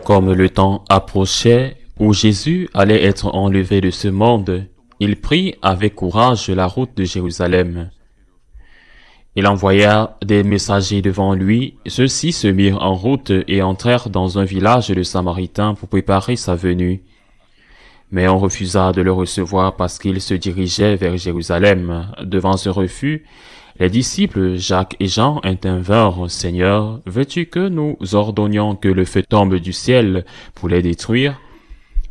Comme le temps approchait où Jésus allait être enlevé de ce monde, il prit avec courage la route de Jérusalem. Il envoya des messagers devant lui. Ceux-ci se mirent en route et entrèrent dans un village de Samaritains pour préparer sa venue. Mais on refusa de le recevoir parce qu'il se dirigeait vers Jérusalem. Devant ce refus, les disciples Jacques et Jean intervinrent. « Seigneur, veux-tu que nous ordonnions que le feu tombe du ciel pour les détruire ?»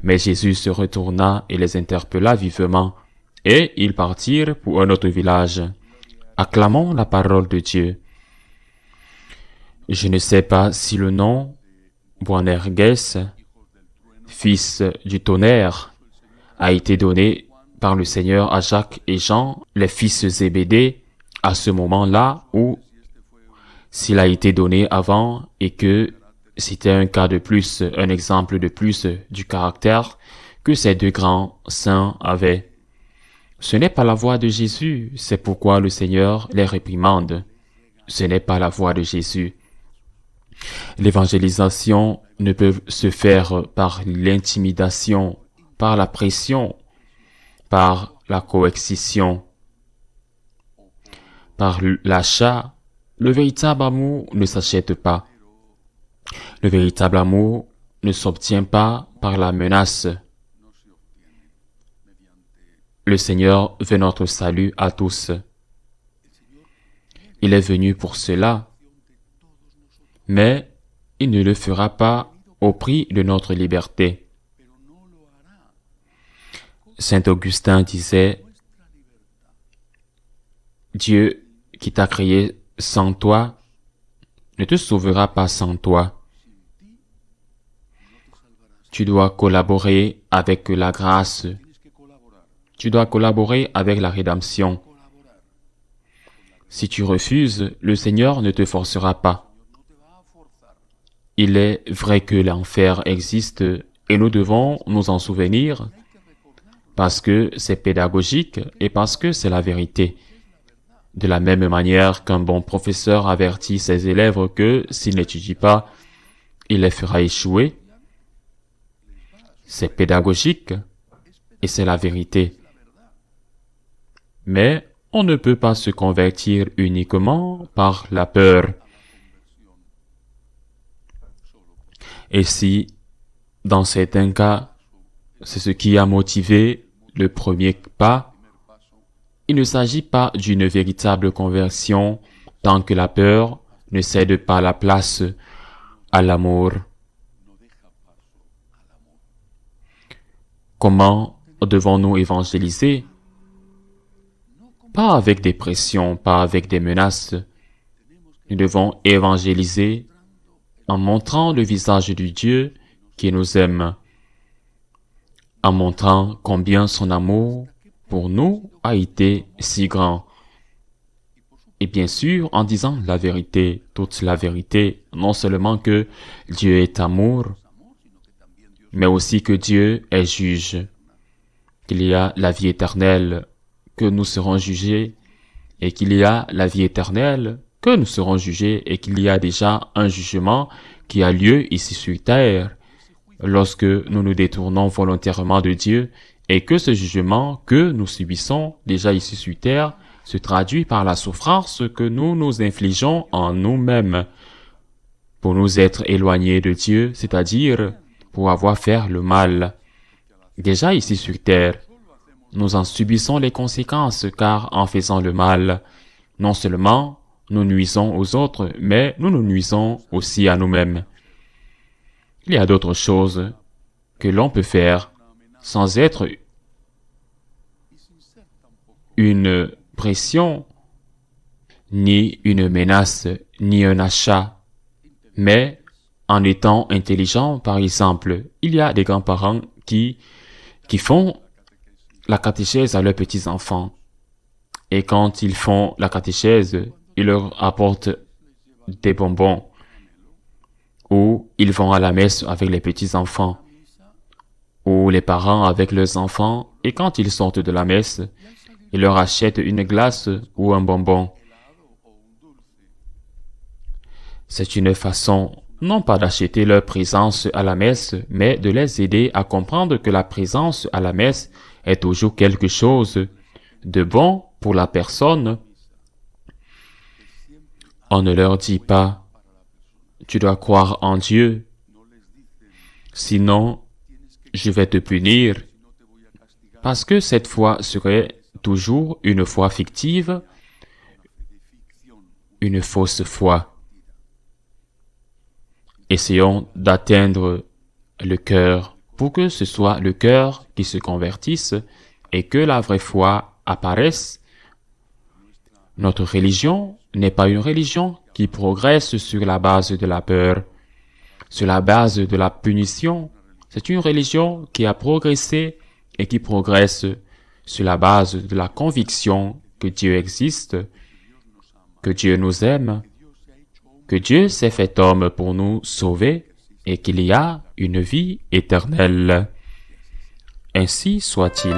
Mais Jésus se retourna et les interpella vivement, et ils partirent pour un autre village. Acclamons la parole de Dieu. Je ne sais pas si le nom Boanerges, fils du tonnerre, a été donné par le Seigneur à Jacques et Jean, les fils Zébédée, à ce moment-là, ou s'il a été donné avant et que c'était un cas de plus, un exemple de plus du caractère que ces deux grands saints avaient. Ce n'est pas la voix de Jésus, c'est pourquoi le Seigneur les réprimande. Ce n'est pas la voix de Jésus. L'évangélisation ne peut se faire par l'intimidation, par la pression, par la coercition, par l'achat. Le véritable amour ne s'achète pas. Le véritable amour ne s'obtient pas par la menace. Le Seigneur veut notre salut à tous. Il est venu pour cela, mais il ne le fera pas au prix de notre liberté. Saint Augustin disait, « Dieu qui t'a créé sans toi ne te sauvera pas sans toi. Tu dois collaborer avec la grâce. Tu dois collaborer avec la rédemption. Si tu refuses, le Seigneur ne te forcera pas. Il est vrai que l'enfer existe et nous devons nous en souvenir parce que c'est pédagogique et parce que c'est la vérité. De la même manière qu'un bon professeur avertit ses élèves que s'ils n'étudient pas, il les fera échouer. C'est pédagogique et c'est la vérité. Mais on ne peut pas se convertir uniquement par la peur. Et si, dans certains cas, c'est ce qui a motivé le premier pas, il ne s'agit pas d'une véritable conversion tant que la peur ne cède pas la place à l'amour. Comment devons-nous évangéliser? Pas avec des pressions, pas avec des menaces. Nous devons évangéliser en montrant le visage du Dieu qui nous aime, en montrant combien son amour pour nous a été si grand. Et bien sûr, en disant la vérité, toute la vérité, non seulement que Dieu est amour, mais aussi que Dieu est juge, qu'il y a la vie éternelle, que nous serons jugés, et qu'il y a la vie éternelle, que nous serons jugés, et qu'il y a déjà un jugement qui a lieu ici sur terre, lorsque nous nous détournons volontairement de Dieu, et que ce jugement que nous subissons déjà ici sur terre se traduit par la souffrance que nous nous infligeons en nous-mêmes pour nous être éloignés de Dieu, c'est-à-dire pour avoir fait le mal. Déjà ici sur terre, nous en subissons les conséquences car en faisant le mal, non seulement nous nuisons aux autres, mais nous nous nuisons aussi à nous-mêmes. Il y a d'autres choses que l'on peut faire sans être une pression, ni une menace, ni un achat, mais en étant intelligent. Par exemple, il y a des grands-parents qui font la catéchèse à leurs petits-enfants. Et quand ils font la catéchèse, ils leur apportent des bonbons. Ou ils vont à la messe avec les petits-enfants. ou les parents avec leurs enfants, et quand ils sortent de la messe, ils leur achètent une glace ou un bonbon. C'est une façon, non pas d'acheter leur présence à la messe, mais de les aider à comprendre que la présence à la messe est toujours quelque chose de bon pour la personne. On ne leur dit pas, tu dois croire en Dieu, sinon je vais te punir, parce que cette foi serait toujours une foi fictive, une fausse foi. Essayons d'atteindre le cœur pour que ce soit le cœur qui se convertisse et que la vraie foi apparaisse. Notre religion n'est pas une religion qui progresse sur la base de la peur, sur la base de la punition. C'est une religion qui a progressé et qui progresse sur la base de la conviction que Dieu existe, que Dieu nous aime, que Dieu s'est fait homme pour nous sauver et qu'il y a une vie éternelle. Ainsi soit-il.